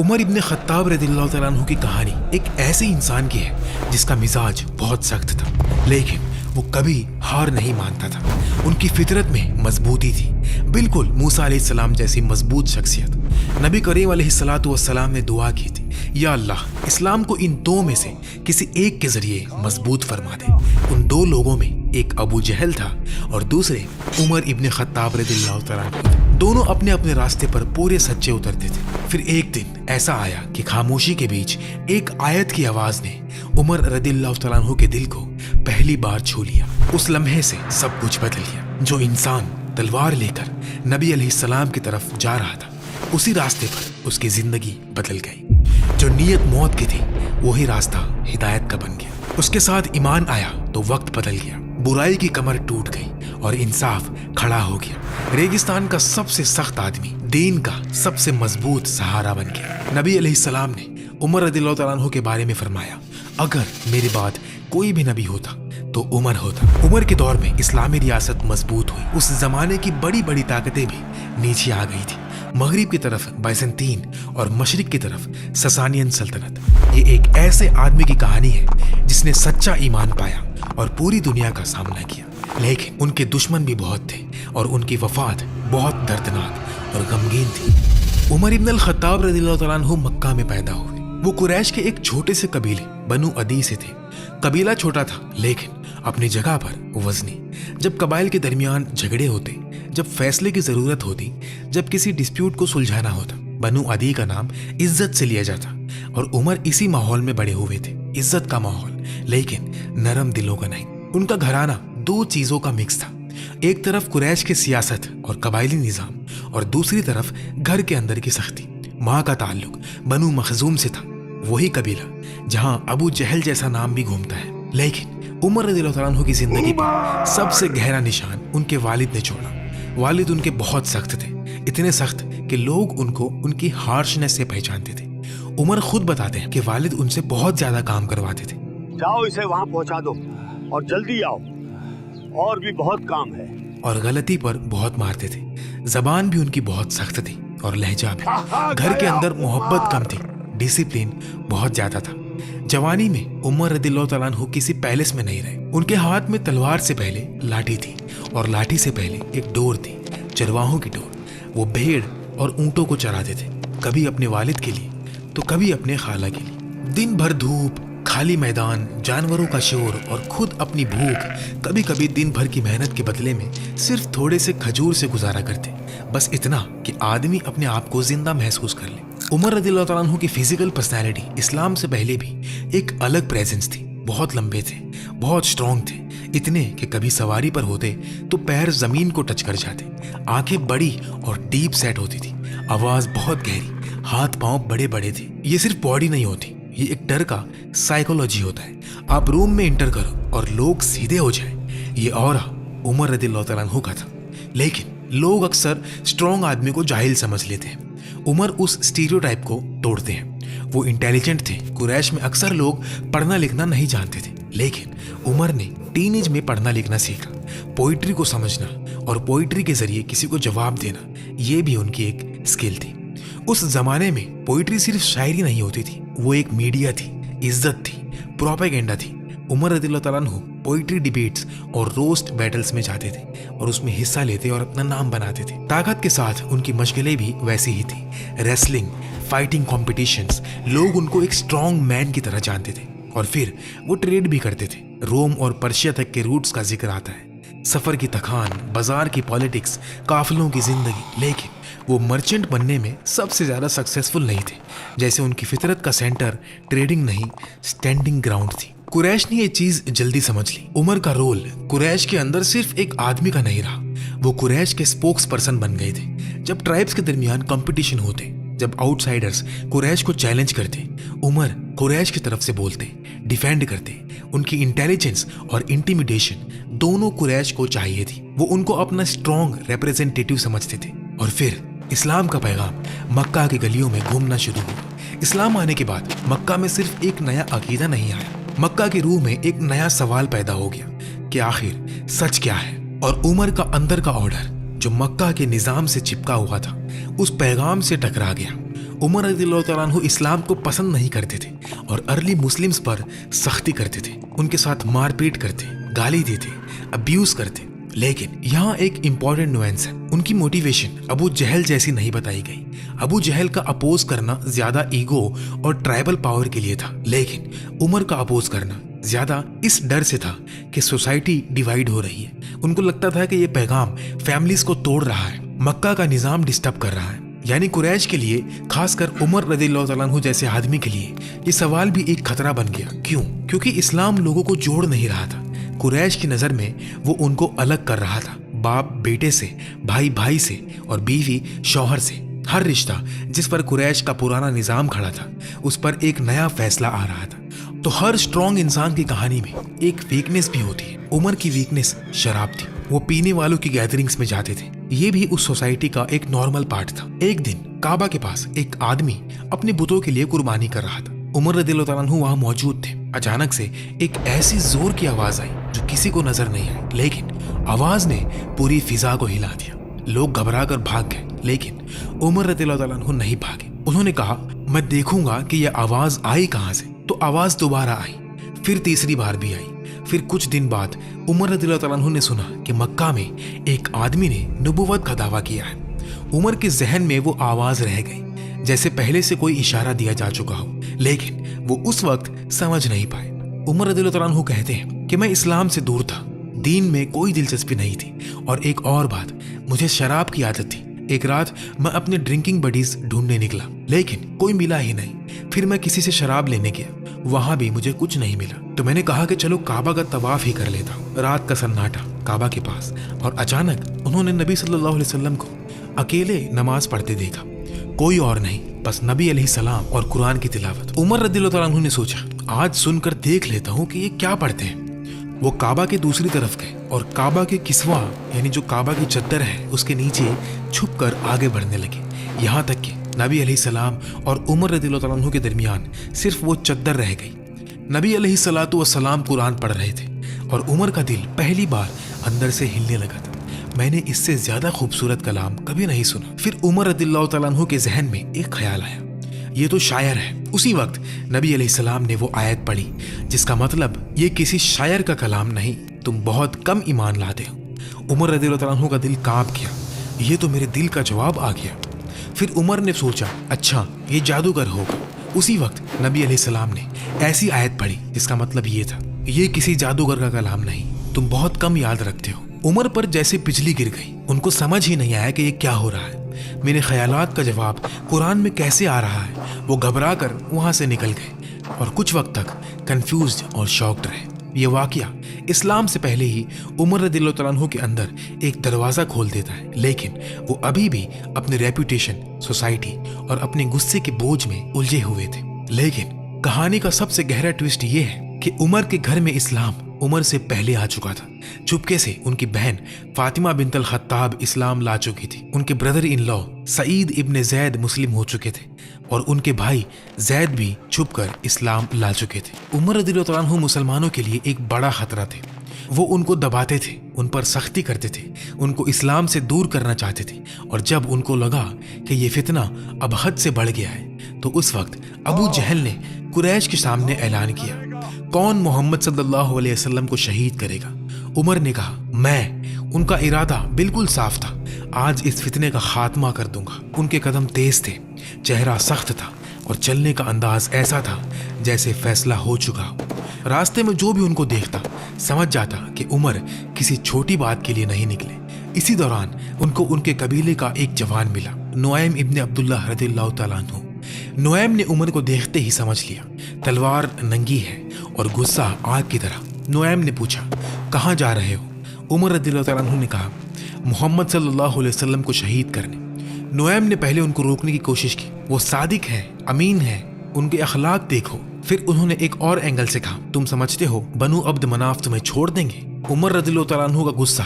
عمر ابن خطاب رضی اللہ تعالیٰ عنہ کی کہانی ایک ایسے انسان کی ہے جس کا مزاج بہت سخت تھا، لیکن وہ کبھی ہار نہیں مانتا تھا۔ ان کی فطرت میں مضبوطی تھی، بالکل موسیٰ علیہ السلام جیسی مضبوط شخصیت۔ نبی کریم علیہ السلام نے دعا کی تھی، یا اللہ اسلام کو ان دو میں سے کسی ایک کے ذریعے مضبوط فرما دے۔ ان دو لوگوں میں ایک ابو جہل تھا اور دوسرے عمر ابن خطاب رضی اللہ تعالیٰ عنہ تھے۔ دونوں اپنے اپنے راستے پر پورے سچے اترتے تھے۔ پھر ایک دن ایسا آیا کہ خاموشی کے بیچ ایک آیت کی آواز نے عمر رضی اللہ تعالیٰ عنہ کے دل کو پہلی بار چھو لیا۔ اس لمحے سے سب کچھ بدل گیا۔ جو انسان تلوار لے کر نبی علیہ السلام کی طرف جا رہا تھا، اسی راستے پر اس کی زندگی بدل گئی۔ جو نیت موت کی تھی، وہی راستہ ہدایت کا بن گیا۔ اس کے ساتھ ایمان آیا تو وقت بدل گیا، برائی کی کمر ٹوٹ گئی اور انصاف کھڑا ہو گیا۔ ریگستان کا سب سے سخت آدمی دین کا سب سے مضبوط سہارا بن گیا۔ نبی علیہ السلام نے عمر رضی اللہ تعالیٰ عنہ کے بارے میں فرمایا، اگر میرے بعد کوئی بھی نبی ہوتا تو عمر ہوتا۔ عمر کے دور میں اسلامی ریاست مضبوط ہوئی۔ اس زمانے کی بڑی بڑی طاقتیں بھی نیچے آ گئی تھی۔ مغرب کی طرف بائزنطین اور مشرق کی طرف سسانین سلطنت۔ یہ ایک ایسے آدمی کی کہانی ہے جس نے سچا ایمان پایا اور پوری دنیا کا سامنا کیا، لیکن ان کے دشمن بھی بہت تھے اور ان کی وفات بہت دردناک اور غمگین تھی۔ عمر ابن الخطاب رضی اللہ تعالیٰ عنہ مکہ میں پیدا ہوئے۔ وہ قریش کے ایک چھوٹے سے قبیلے بنو عدی سے تھے۔ قبیلہ چھوٹا تھا لیکن اپنی جگہ پر وزنی۔ جب قبائل کے درمیان جھگڑے ہوتے، جب فیصلے کی ضرورت ہوتی، جب کسی ڈسپیوٹ کو سلجھانا ہوتا، بنو عدی کا نام عزت سے لیا جاتا اور عمر اسی ماحول میں بڑے ہوئے تھے۔ عزت کا ماحول لیکن نرم دلوں کا نہیں۔ ان کا گھرانہ دو چیزوں کا مکس تھا، ایک طرف قریش کی سیاست اور قبائلی نظام اور دوسری طرف گھر کے اندر کی سختی۔ ماں کا تعلق بنو مخزوم سے تھا، وہی قبیلہ جہاں ابو جہل جیسا نام بھی گھومتا ہے۔ لیکن عمر رضی اللہ تعالیٰ عنہ کی زندگی پر سب سے گہرا نشان ان کے والد نے چھوڑا۔ والد ان کے بہت سخت تھے، اتنے سخت کہ لوگ ان کو ان کی ہارشنس سے پہچانتے تھے۔ عمر خود بتاتے ہیں کہ والد ان سے بہت زیادہ کام کرواتے تھے۔ جاؤ اسے وہاں پہنچا دو اور جلدی آؤ، اور بھی بہت کام ہے۔ اور غلطی پر بہت مارتے تھے۔ زبان بھی ان کی بہت سخت تھی اور لہجہ بھی۔ گھر کے اندر محبت کم تھی، ڈسپلن بہت زیادہ تھا۔ جوانی میں عمر رضی اللہ تعالیٰ عنہ کسی پیلس میں نہیں رہے۔ ان کے ہاتھ میں تلوار سے پہلے لاٹھی تھی اور لاٹھی سے پہلے ایک ڈور تھی، چرواہوں کی ڈور۔ وہ بھیڑ اور اونٹوں کو چراتے تھے، کبھی اپنے والد کے لیے تو کبھی اپنے خالہ کے لیے۔ دن بھر دھوپ، خالی میدان، جانوروں کا شور اور خود اپنی بھوک، کبھی کبھی دن بھر کی محنت کے بدلے میں صرف تھوڑے سے کھجور سے گزارا کرتے، بس اتنا کہ آدمی اپنے آپ کو زندہ محسوس کر لے۔ عمر رضی اللہ تعالیٰ عنہ کی فزیکل پرسنالٹی اسلام سے پہلے بھی ایک الگ پریزنس تھی۔ بہت لمبے تھے، بہت اسٹرانگ تھے، اتنے کہ کبھی سواری پر ہوتے تو پیر زمین کو ٹچ کر جاتے۔ آنکھیں بڑی اور ڈیپ سیٹ ہوتی تھی، آواز بہت گہری، ہاتھ پاؤں بڑے بڑے تھے۔ یہ صرف باڈی نہیں ہوتی، یہ ایک ڈر کا سائیکولوجی ہوتا ہے۔ آپ روم میں انٹر کرو اور لوگ سیدھے ہو جائیں، یہ اورا عمر رضی اللہ تعالیٰ عنہ کا تھا۔ لیکن لوگ اکثر اسٹرانگ آدمی کو جاہل سمجھ لیتے ہیں۔ عمر اس اسٹیریوٹائپ کو توڑتے ہیں۔ وہ انٹیلیجنٹ تھے۔ قریش میں اکثر لوگ پڑھنا لکھنا نہیں جانتے تھے، لیکن عمر نے ٹین ایج میں پڑھنا لکھنا سیکھا۔ پوئٹری کو سمجھنا اور پوئٹری کے ذریعے کسی کو جواب دینا، یہ بھی ان کی ایک اسکل تھی۔ اس زمانے میں پوئٹری صرف شاعری نہیں ہوتی تھی، وہ ایک میڈیا تھی، عزت تھی، پروپیگنڈا تھی۔ عمر رضی اللہ تعالیٰ عنہ پوئٹری ڈیبیٹس اور روسٹ بیٹلز میں جاتے تھے اور اس میں حصہ لیتے اور اپنا نام بناتے تھے۔ طاقت کے ساتھ ان کی مشغلیں بھی ویسی ہی تھیں، ریسلنگ، فائٹنگ کمپٹیشنز۔ لوگ ان کو ایک اسٹرانگ مین کی طرح جانتے تھے اور پھر وہ ٹریڈ بھی کرتے تھے۔ روم اور پرشیا تک کے روٹس کا ذکر آتا ہے، سفر کی تکھان، بازار کی پالیٹکس، قافلوں کی زندگی۔ لیکن وہ مرچنٹ بننے میں سب سے زیادہ سکسیسفل نہیں تھے۔ جیسے ان کی فطرت کا سینٹر ٹریڈنگ نہیں، اسٹینڈنگ گراؤنڈ تھی۔ قریش نے یہ چیز جلدی سمجھ لی۔ عمر کا رول قریش کے اندر صرف ایک آدمی کا نہیں رہا، وہ قریش کے اسپوکس پرسن بن گئے تھے۔ جب ٹرائبس کے درمیان کمپٹیشن ہوتے، جب آؤٹ سائڈرز قریش کو چیلنج کرتے، عمر قریش کی طرف سے بولتے، ڈیفینڈ کرتے۔ ان کی انٹیلیجنس اور انٹیمیڈیشن دونوں قریش کو چاہیے تھی۔ وہ ان کو اپنا اسٹرانگ ریپریزنٹیٹیو سمجھتے تھے۔ اور پھر اسلام کا پیغام مکہ کی گلیوں میں گھومنا شروع ہوا۔ اسلام آنے کے بعد مکہ میں صرف ایک نیا عقیدہ نہیں آیا، مکہ کی روح میں ایک نیا سوال پیدا ہو گیا کہ آخر سچ کیا ہے۔ اور عمر کا اندر کا آرڈر جو مکہ کے نظام سے چپکا ہوا تھا، اس پیغام سے ٹکرا گیا۔ उमर रज़ियल्लाहु तआला अन्हु इस्लाम को पसंद नहीं करते थे और अर्ली मुस्लिम्स पर सख्ती करते थे, उनके साथ मारपीट करते, गाली देते, अब्यूज करते। लेकिन यहाँ एक इम्पॉर्टेंट नुएंस है, उनकी मोटिवेशन अबू जहल जैसी नहीं बताई गई। अबू जहल का अपोज करना ज्यादा ईगो और ट्राइबल पावर के लिए था, लेकिन उमर का अपोज करना ज्यादा इस डर से था कि सोसाइटी डिवाइड हो रही है। उनको लगता था कि ये पैगाम फैमिलीज को तोड़ रहा है, मक्का का निजाम डिस्टर्ब कर रहा है। यानी कुरैश के लिए, खासकर उमर रज़ियल्लाहु तआला अन्हु जैसे आदमी के लिए ये सवाल भी एक खतरा बन गया। क्यों? क्योंकि इस्लाम लोगों को जोड़ नहीं रहा था। कुरैश की नज़र में वो उनको अलग कर रहा था, बाप बेटे से, भाई भाई से और बीवी शौहर से। हर रिश्ता जिस पर कुरैश का पुराना निजाम खड़ा था, उस पर एक नया फैसला आ रहा था। तो हर स्ट्रॉन्ग इंसान की कहानी में एक वीकनेस भी होती है। उमर की वीकनेस शराब थी। वो पीने वालों की गैदरिंग्स में जाते थे। ये भी उस सोसाइटी का एक नॉर्मल पार्ट था। एक दिन काबा के पास एक आदमी अपने बुतों के लिए कुर्बानी कर रहा था। उमर रज़ियल्लाहु तआला अन्हु वहां मौजूद थे। अचानक से एक ऐसी जोर की आवाज आई जो किसी को नजर नहीं आई, लेकिन आवाज ने पूरी फिजा को हिला दिया। लोग घबरा कर भाग गए, लेकिन उमर रज़ियल्लाहु तआला अन्हु नहीं भागे। उन्होंने कहा, मैं देखूंगा कि यह आवाज आई कहां से। तो आवाज दोबारा आई, फिर तीसरी बार भी आई। फिर कुछ दिन बाद उमर रज़ियल्लाहु तआला अन्हु ने सुना कि मक्का में एक आदमी ने नबुव्वत का दावा किया है। उमर के जहन में वो आवाज रह गई, जैसे पहले से कोई इशारा दिया जा चुका हो, लेकिन वो उस वक्त समझ नहीं पाए। उमर रज़ियल्लाहु तआला अन्हु कहते हैं कि मैं इस्लाम से दूर था, दीन में कोई दिलचस्पी नहीं थी, और एक और बात, मुझे शराब की आदत थी। एक रात मैं अपने ड्रिंकिंग बडीज ढूंढने निकला, लेकिन कोई मिला ही नहीं। फिर मैं किसी से शराब लेने गया, वहां भी मुझे कुछ नहीं मिला। तो मैंने कहा कि चलो काबा का तवाफ ही कर लेता हूँ। रात का सन्नाटा काबा के पास, और अचानक उन्होंने नबी सल्लल्लाहु अलैहि वसल्लम को अकेले नमाज पढ़ते देखा। कोई और नहीं, बस नबी अलैहिस्सलाम और कुरान की तिलावत। उमर रज़ियल्लाहु तआला अन्हु ने सोचा, आज सुनकर देख लेता हूँ कि ये क्या पढ़ते हैं। वो काबा के दूसरी तरफ गए और काबा के किस्वा, यानी जो काबा की चद्दर है, उसके नीचे छुपकर आगे बढ़ने लगे। यहाँ तक कि नबी अलैहिस्सलाम और उमर रज़ियल्लाहु तआला अन्हु के दरमियान सिर्फ वो चद्दर रह गई। नबी अलैहिस्सलातु वस्सलाम कुरान पढ़ रहे थे और उमर का दिल पहली बार अंदर से हिलने लगा था। मैंने इससे ज्यादा खूबसूरत कलाम कभी नहीं सुना। फिर उमर रज़ियल्लाहु तआला अन्हु के जहन में एक ख्याल आया, ये तो शायर है। उसी वक्त नबी अलैहिस्सलाम ने वो आयत पढ़ी जिसका मतलब, ये किसी शायर का कलाम नहीं, तुम बहुत कम ईमान लाते हो। उमर रज़ियल्लाहु तआला अन्हु का दिल कांप गया, ये तो मेरे दिल का जवाब आ गया। फिर उमर ने सोचा, अच्छा ये जादूगर होगा। उसी वक्त नबी अलैहिस्सलाम ने ऐसी आयत पढ़ी जिसका मतलब ये था, ये किसी जादूगर का कलाम नहीं, तुम बहुत कम याद रखते हो। उमर पर जैसे बिजली गिर गई। उनको समझ ही नहीं आया कि ये क्या हो रहा है। मेरे ख्यालात का जवाब कुरान में कैसे आ रहा है। वो घबरा कर वहां से निकल गए और कुछ वक्त तक कंफ्यूज्ड और शॉक्ड रहे। ये वाकया इस्लाम से पहले ही उमर रज़ियल्लाहु तआला अन्हु के अंदर एक दरवाज़ा खोल देता है, लेकिन वो अभी भी अपनी रेपुटेशन, सोसाइटी और अपने गुस्से के बोझ में उलझे हुए थे। लेकिन कहानी का सबसे गहरा ट्विस्ट ये है कि उमर के घर में इस्लाम उमर से पहले आ चुका था। चुपके से उनकी बहन फातिमा बिन्त अल खत्ताब इस्लाम ला चुकी थी। उनके ब्रदर इन लॉ सईद इब्ने जैद मुस्लिम हो चुके थे और उनके भाई जैद भी छुपकर इस्लाम ला चुके थे। उमर रज़ियल्लाहु तआला अन्हु मुसलमानों के लिए एक बड़ा खतरा थे। वो उनको दबाते थे, उन पर सख्ती करते थे, उनको इस्लाम से दूर करना चाहते थे। और जब उनको लगा कि ये फितना अब हद से बढ़ गया है, तो उस वक्त अबू जहल ने कुरैश के सामने ऐलान किया, कौन मोहम्मद सल्लल्लाहु अलैहि वसल्लम को शहीद करेगा। उमर ने कहा, मैं। उनका इरादा बिल्कुल साफ था, आज इस फितने का खात्मा कर दूंगा। उनके कदम तेज थे, चेहरा सख्त था और चलने का अंदाज ऐसा था जैसे फैसला हो चुका हो। रास्ते में जो भी उनको देखता समझ जाता कि उमर किसी छोटी बात के लिए नहीं निकले। इसी दौरान उनको उनके कबीले का एक जवान मिला, नुआइम इब्ने अब्दुल्लाह रज़ियल्लाहु तआला अन्हु। नुआइम ने उमर को देखते ही समझ लिया, तलवार नंगी है और गुस्सा आग की तरह। नुआइम ने पूछा, कहाँ जा रहे हो? उमर रज़ियल्लाहु तआला अन्हु ने कहा, मोहम्मद सल्लल्लाहु अलैहि वसल्लम को शहीद करने। नुआइम ने पहले उनको रोकने की कोशिश की, वो सादिक है, अमीन है, उनके अखलाक देखो। फिर उन्होंने एक और एंगल से कहा, तुम समझते हो बनु अब्द मनाफ तुम्हें छोड़ देंगे? उमर रज़ियल्लाहु तआला अन्हु का गुस्सा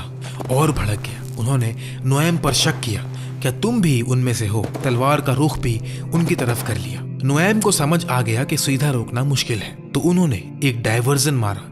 और भड़क गया। उन्होंने नुआइम पर शक किया, क्या तुम भी उनमें से हो? तलवार का रुख भी उनकी तरफ कर लिया। नुआइम को समझ आ गया कि सीधा रोकना मुश्किल है, तो उन्होंने एक डायवर्जन मारा,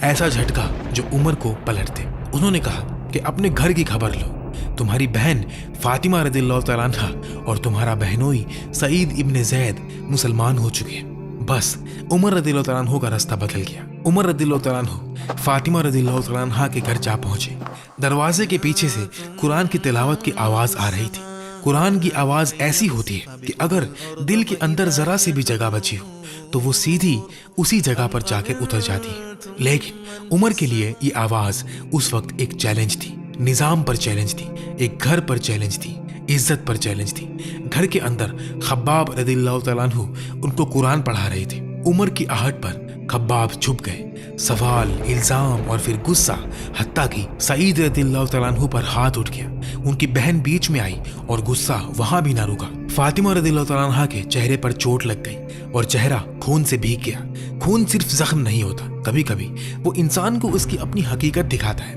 ऐसा झटका जो उमर को पलट दे। उन्होंने कहा कि अपने घर की खबर लो। तुम्हारी बहन फातिमा रदिल्लाहु तआला अन्हा और तुम्हारा बहनोई सईद इब्न ज़ैद मुसलमान हो चुके हैं। बस उमर रदिल्लाहु तआला अन्हु का रास्ता बदल गया। उमर रदिल्लाहु तआला अन्हु फातिमा रदिल्लाहु तआला अन्हा के घर जा पहुंचे। दरवाजे के पीछे से कुरान की तिलावत की आवाज आ रही थी। कुरान की आवाज ऐसी होती है कि अगर दिल के अंदर जरा सी भी जगह बची हो तो वो सीधी उसी जगह पर जाकर उतर जाती है। लेकिन उमर के लिए ये आवाज उस वक्त एक चैलेंज थी, निजाम पर चैलेंज थी, एक घर पर चैलेंज थी, इज्जत पर चैलेंज थी। घर के अंदर खब्बाब रदिल्लाहु तआला अन्हु उनको कुरान पढ़ा रहे थे। उमर की आहट पर खब्बाब छुप गए। सवाल, इल्जाम और फिर गुस्सा, हत्ता कि सईद रदिल्लाहु तआला अन्हु पर हाथ उठ गया। उनकी बहन बीच में आई और गुस्सा वहां भी ना रुका। फातिमा रदिल्लाहु तआला अन्हा के चेहरे पर चोट लग गई और चेहरा खून से भीग गया। खून सिर्फ जख्म नहीं होता, कभी कभी वो इंसान को उसकी अपनी हकीकत दिखाता है।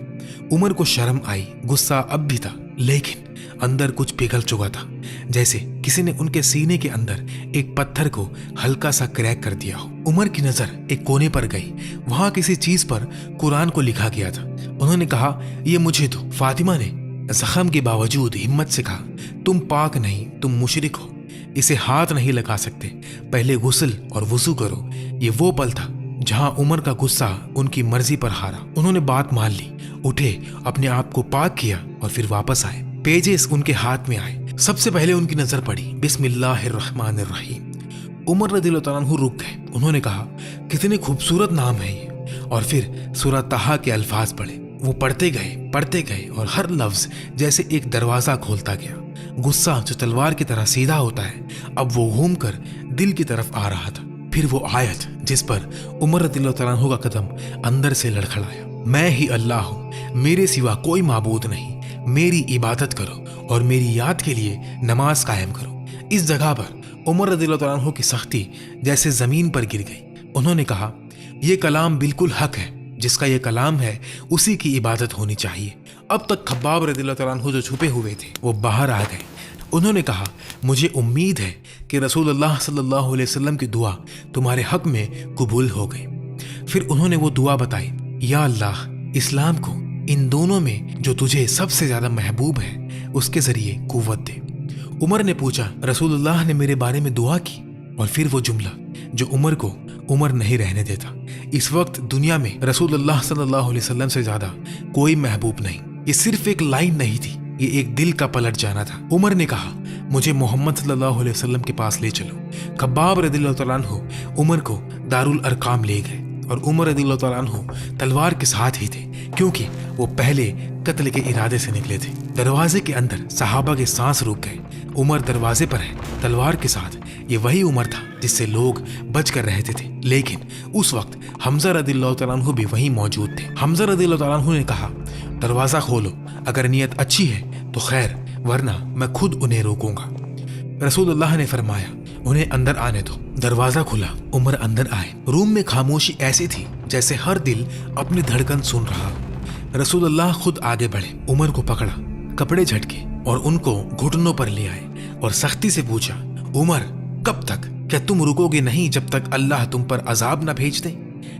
उमर को शर्म आई, गुस्सा अब भी था, लेकिन अंदर कुछ पिघल चुका था, जैसे किसी ने उनके सीने के अंदर एक पत्थर को हल्का सा क्रैक कर दिया हो। उमर की नजर एक कोने पर गई। वहां किसी चीज पर कुरान को लिखा गया था। उन्होंने कहा, ये मुझे दो। फातिमा ने जख्म के बावजूद हिम्मत से कहा, तुम पाक नहीं, तुम मुशरिक हो, इसे हाथ नहीं लगा सकते, पहले गुस्ल और वुजू करो। ये वो पल था जहां उमर का गुस्सा उनकी मर्जी पर हारा। उन्होंने बात मान ली, उठे, अपने आप को पाक किया और फिर वापस आए। पेजेस उनके हाथ में आए। सबसे पहले उनकी नजर पड़ी बिस्मिल्लाहिर्रहमानिर्रहीम। उमर रदिल्लाहु तआला अन्हु रुक गए। उन्होंने कहा, कितने खूबसूरत नाम है ये। और फिर सूरह ताहा के अल्फाज पढ़े। वो पढ़ते गए और हर लफ्ज जैसे एक दरवाजा खोलता गया। गुस्सा जो तलवार की तरह सीधा होता है, अब वो घूम कर दिल की तरफ आ रहा था। फिर वो आयत जिस पर उमर रदिल्लाहु तआला अन्हु का कदम अंदर से लड़खड़ाया, मैं ही अल्लाह हूँ, मेरे सिवा कोई माबूद नहीं, मेरी इबादत करो और मेरी याद के लिए नमाज कायम करो। इस जगह पर उमर रदिल्लाहु तआला अन्हु की सख्ती जैसे जमीन पर गिर गई। उन्होंने कहा, यह कलाम बिल्कुल हक है, जिसका ये कलाम है उसी की इबादत होनी चाहिए। अब तक खब्बाब रदिल्लाहु तआला अन्हु जो छुपे हुए थे वो बाहर आ गए। उन्होंने कहा, मुझे उम्मीद है कि रसूलुल्लाह सल्लल्लाहु अलैहि वसल्लम की दुआ तुम्हारे हक में कबूल हो गई। फिर उन्होंने वो दुआ बताई, या अल्लाह, इस्लाम को इन दोनों में जो तुझे सबसे ज्यादा महबूब है उसके जरिए कुव्वत दे। उमर ने पूछा, रसूलुल्लाह ने मेरे बारे में दुआ की? और फिर वो जुमला जो उमर को उमर नहीं रहने देता। इस वक्त दुनिया में रसूलुल्लाह सल्लल्लाहु अलैहि वसल्लम से ज्यादा कोई महबूब नहीं। ये सिर्फ एक लाइन नहीं थी, ये एक दिल का पलट जाना था। उमर ने कहा, मुझे मोहम्मद सल्लल्लाहु अलैहि वसल्लम के पास ले चलो। खब्बाब रदिल्लाहु तआला अन्हु उमर को दारुल अरकाम ले गए और उमर रदिल्लाहु तआला अन्हु तलवार के साथ ही थे, क्योंकि वो पहले कत्ल के इरादे से निकले थे। दरवाजे के अंदर सहाबा के सांस रुक गए। उमर दरवाजे पर है, तलवार के साथ। ये वही उमर था जिससे लोग बच कर रहते थे। लेकिन उस वक्त हमजा रदिल्लाहु तआला अन्हु भी वहीं मौजूद थे। हमजा रदिल्लाहु तआला अन्हु ने कहा, दरवाजा खोलो, अगर नियत अच्छी है तो खैर, वरना मैं खुद उन्हें रोकूंगा। रसूलुल्लाह ने फरमाया, उन्हें अंदर आने दो। दरवाजा खुला, उमर अंदर आए। रूम में खामोशी ऐसी थी जैसे हर दिल अपनी धड़कन सुन रहा। रसूलुल्लाह खुद आगे बढ़े, उमर को पकड़ा, कपड़े झटके और उनको घुटनों पर ले आए और सख्ती से पूछा, उमर, कब तक? क्या तुम रुकोगे नहीं जब तक अल्लाह तुम पर अजाब न भेज दे?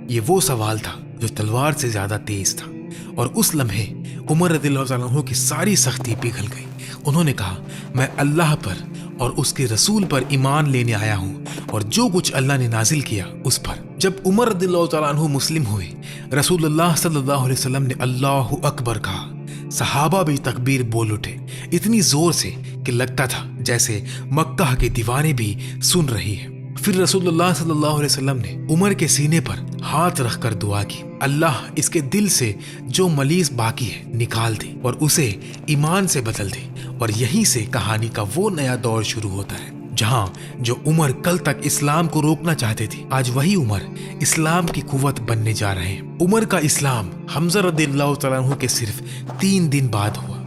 ये वो सवाल था जो तलवार से ज्यादा तेज था। और उस लम्हे उमर रदिल्लाहु तआला अन्हु की सारी सख्ती पिघल गई। उन्होंने कहा, मैं अल्लाह पर और उसके रसूल पर ईमान लेने आया हूँ और जो कुछ अल्लाह ने नाजिल किया उस पर। जब उमर रदिल्लाहु तआला अन्हु मुस्लिम हुए, रसूलुल्लाह सल्लल्लाहु अलैहि वसल्लम ने अल्लाहु अकबर कहा। सहाबा भी तकबीर बोल उठे, इतनी जोर से कि लगता था जैसे मक्का के दीवाने भी सुन रही है। फिर रसूलुल्लाह सल्लल्लाहु अलैहि वसल्लम ने उमर के सीने पर हाथ रखकर दुआ की, अल्लाह इसके दिल से जो मलीज बाकी है निकाल दे और उसे ईमान से बदल दे। और यहीं से कहानी का वो नया दौर शुरू होता है जहां जो उमर कल तक इस्लाम को रोकना चाहते थे, आज वही उमर इस्लाम की कुव्वत बनने जा रहे हैं। उमर का इस्लाम हमजा रदिल्लाहु तआला अन्हु के सिर्फ 3 दिन बाद हुआ।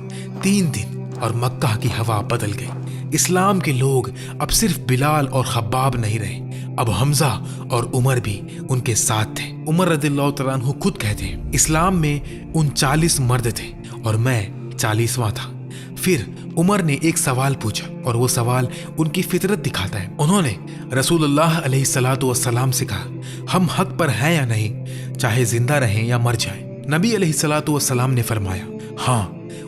3 दिन और मक्का की हवा बदल गई। इस्लाम के लोग अब सिर्फ बिलाल और खब्बाब नहीं रहे, अब हमजा और उमर भी उनके साथ थे। उमर रदिल्लाहु तआला अन्हु खुद कहते हैं, इस्लाम में 39 मर्द थे और मैं 40वां था। फिर उमर ने एक सवाल पूछा और वो सवाल उनकी फितरत दिखाता है। उन्होंने रसूलुल्लाह अलैहिस्सलातु वस्सलाम से कहा, हम हक पर हैं या नहीं, चाहे जिंदा रहें या मर जाएं। नबी अलैहिस्सलातु वस्सलाम ने फरमाया, हाँ।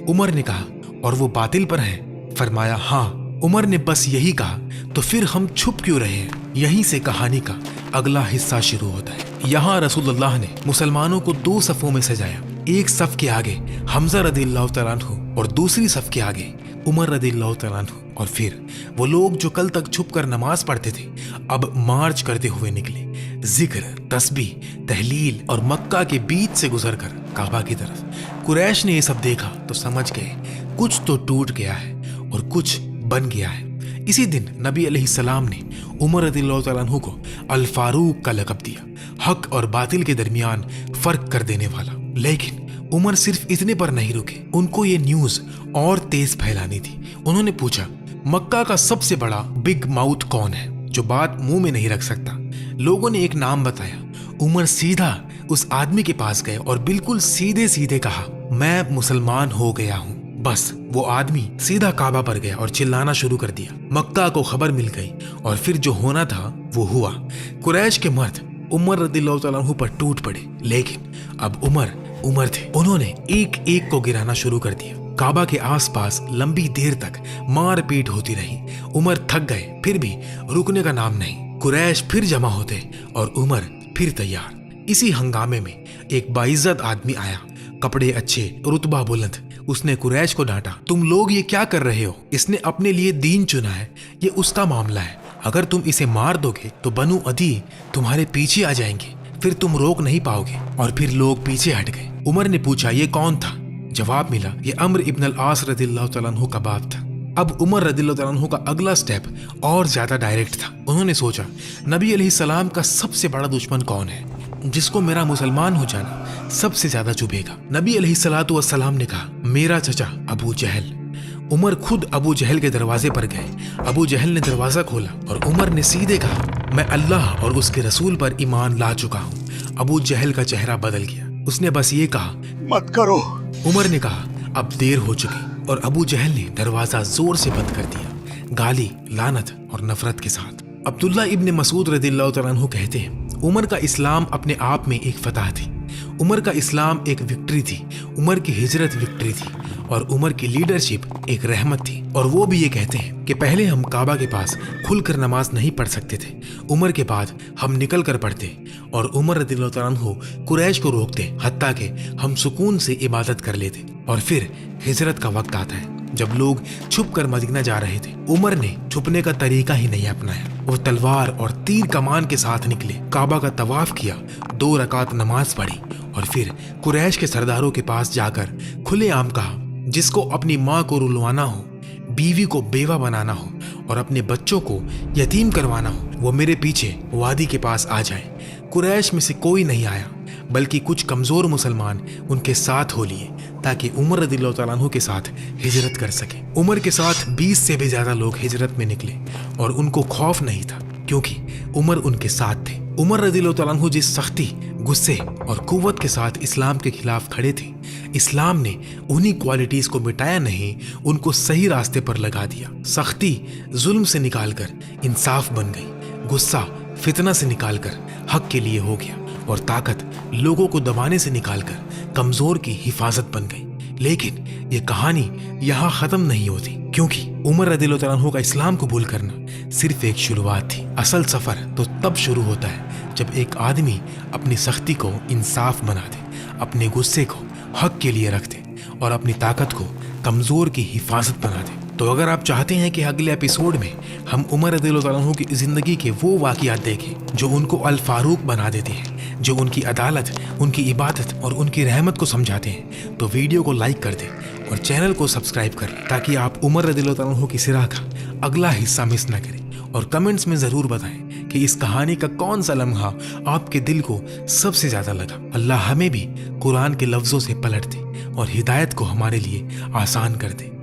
उमर ने कहा, और वो बातिल पर हैं? फरमाया हाँ। उमर ने बस यही कहा, तो फिर हम छुप क्यों रहे हैं? यहीं से कहानी का अगला हिस्सा शुरू होता है। यहाँ रसूलुल्लाह ने मुसलमानों को 2 सफ़ों में सजाया। एक सफ के आगे हमजा रदियल्लाहु तआला अन्हु और दूसरी सफ के आगे उमर रदियल्लाहु तआला अन्हु। और फिर वो लोग जो कल तक छुप कर नमाज पढ़ते थे अब मार्च करते हुए निकले, जिक्र, तस्बीह, तहलील और मक्का के बीच से गुजरकर काबा की तरफ। कुरैश ने ये सब देखा तो समझ गए कुछ तो टूट गया है और कुछ बन गया है। इसी दिन नबी अलैहिस्सलाम ने उमर रदियल्लाहु तआला अन्हु को अल फारूक का लक़ब दिया, हक और बातिल के दरमियान फर्क कर देने वाला। लेकिन उमर सिर्फ इतने पर नहीं रुके, उनको ये न्यूज और तेज फैलानी थी। उन्होंने पूछा, मक्का का सबसे बड़ा बिग माउथ कौन है जो बात मुंह में नहीं रख सकता? लोगों ने एक नाम बताया। उमर सीधा उस आदमी के पास गए और बिल्कुल सीधे सीधे कहा, मैं मुसलमान हो गया हूँ। बस वो आदमी सीधा काबा पर गया और चिल्लाना शुरू कर दिया। मक्का को खबर मिल गई और फिर जो होना था वो हुआ। कुरैश के मर्द उमर रदियल्लाहु तआला अन्हु पर टूट पड़े, लेकिन अब उमर थे। उन्होंने एक एक को गिराना शुरू कर दिया। काबा के आसपास लंबी देर तक मार पीट होती रही। उमर थक गए, फिर भी रुकने का नाम नहीं। कुरैश फिर जमा होते और उमर फिर तैयार। इसी हंगामे में एक बाइज्जत आदमी आया, कपड़े अच्छे, रुतबा बुलंद। उसने कुरैश को डांटा, तुम लोग ये क्या कर रहे हो? इसने अपने लिए दीन चुना है, ये उसका मामला है। अगर तुम इसे मार दोगे तो बनु अदी तुम्हारे पीछे आ जाएंगे, फिर तुम रोक नहीं पाओगे। और फिर लोग पीछे हट गए। उमर ने पूछा, ये कौन था? जवाब मिला, ये अम्र इब्न अल आस रदियल्लाहु तआला अन्हु का बाप था। अब उमर रदियल्लाहु तआला अन्हु का अगला स्टेप और ज्यादा डायरेक्ट था। उन्होंने सोचा, नबी अलैहिस्सलाम का सबसे बड़ा दुश्मन कौन है जिसको मेरा मुसलमान हो जाना सबसे ज्यादा चुभेगा? नबी अलैहिस्सलातु वस्सलाम ने कहा, मेरा चचा अबू जहल। उमर खुद अबू जहल के दरवाजे पर गए। अबू जहल ने दरवाजा खोला और उमर ने सीधे कहा, मैं अल्लाह और उसके रसूल पर ईमान ला चुका हूँ। अबू जहल का चेहरा बदल गया। उसने बस ये कहा, मत करो। उमर ने कहा, अब देर हो चुकी, और अबू जहल ने दरवाजा जोर से बंद कर दिया, गाली, लानत और नफरत के साथ। अब्दुल्ला इब्न मसूद रदियल्लाहु तआला अन्हु कहते हैं, उमर का इस्लाम अपने आप में एक फतह थी। उमर का इस्लाम एक विक्ट्री थी। उमर की हिजरत विक्ट्री थी और उमर की लीडरशिप एक रहमत थी। और वो भी ये कहते हैं कि पहले हम काबा के पास खुलकर नमाज नहीं पढ़ सकते थे, उमर के बाद हम निकल कर पढ़ते। और उमर रदियल्लाहु तआला अन्हु कुरैश को रोकते, हत्ता के हम सुकून से इबादत कर लेते। और फिर हिजरत का वक्त आता है जब लोग छुप कर मदीना जा रहे थे। उमर ने छुपने का तरीका ही नहीं अपनाया। वो तलवार और तीर कमान के साथ निकले, काबा का तवाफ किया, 2 रकात नमाज पढ़ी और फिर कुरैश के सरदारों के पास जाकर खुलेआम कहा, जिसको अपनी माँ को रुलवाना हो, बीवी को बेवा बनाना हो और अपने बच्चों को यतीम करवाना हो, वो मेरे पीछे वादी के पास आ जाए। कुरैश में से कोई नहीं आया, बल्कि कुछ कमजोर मुसलमान उनके साथ हो लिए ताकि उमर रदियल्लाहु तआला अन्हु के साथ हिजरत कर सके। उमर के साथ 20 से भी ज्यादा लोग हिजरत में निकले और उनको खौफ नहीं था क्योंकि उमर उनके साथ थे। उमर रदियल्लाहु तआला अन्हु जिस सख्ती, गुस्से और कुव्वत के साथ इस्लाम के खिलाफ खड़े थे, इस्लाम ने उन्हीं क्वालिटीज को मिटाया नहीं, उनको सही रास्ते पर लगा दिया। सख्ती जुल्म से निकालकर इंसाफ बन गई, गुस्सा फितना से निकालकर हक के लिए हो गया और ताकत लोगों को दबाने से निकालकर कमजोर की हिफाजत बन गई। लेकिन ये कहानी यहाँ खत्म नहीं होती क्योंकि उमर रदियल्लाहु तआला अन्हु का इस्लाम कबूल करना सिर्फ एक शुरुआत थी। असल सफर तो तब शुरू होता है जब एक आदमी अपनी सख्ती को इंसाफ बना दे, अपने गुस्से को हक के लिए रख दे और अपनी ताकत को कमजोर की हिफाजत बना दे। तो अगर आप चाहते हैं कि अगले एपिसोड में हम उमर रदियल्लाहु तआला अन्हु की जिंदगी के वो वाक़ियात देखें जो उनको अल फारूक बना देते हैं, जो उनकी अदालत, उनकी इबादत और उनकी रहमत को समझाते हैं, तो वीडियो को लाइक कर दें और चैनल को सब्सक्राइब कर लें ताकि आप उमर रदियल्लाहु तआला अन्हु की सिरा का अगला हिस्सा मिस न करें। और कमेंट्स में ज़रूर बताएं कि इस कहानी का कौन सा लम्हा आपके दिल को सबसे ज़्यादा लगा। अल्लाह हमें भी कुरान के लफ्ज़ों से पलट दे और हिदायत को हमारे लिए आसान कर दे।